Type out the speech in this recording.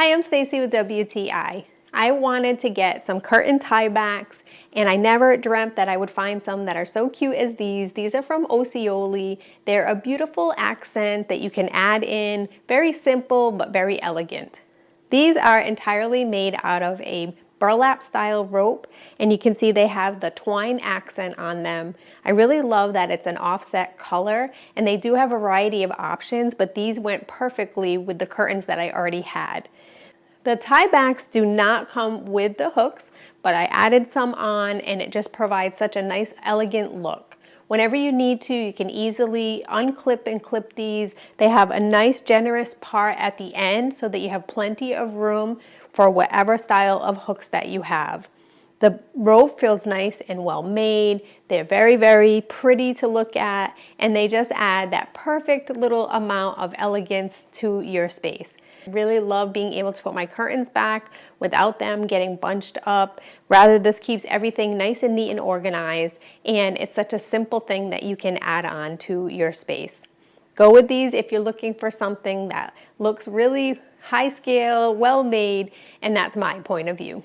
Hi, I'm Stacy with WTI. I wanted to get some curtain tiebacks, and I never dreamt that I would find some that are so cute as these. These are from OCIOLI. They're a beautiful accent that you can add in. Very simple, but very elegant. These are entirely made out of a burlap style rope, and you can see they have the twine accent on them. I really love that it's an offset color, and they do have a variety of options, but these went perfectly with the curtains that I already had. The tiebacks do not come with the hooks, but I added some on, and it just provides such a nice elegant look. Whenever you need to, you can easily unclip and clip these. They have a nice generous part at the end so that you have plenty of room for whatever style of hooks that you have. The rope feels nice and well made. They're very, very pretty to look at, and they just add that perfect little amount of elegance to your space. I really love being able to put my curtains back without them getting bunched up. Rather, this keeps everything nice and neat and organized, and it's such a simple thing that you can add on to your space. Go with these if you're looking for something that looks really high scale, well made, and that's my point of view.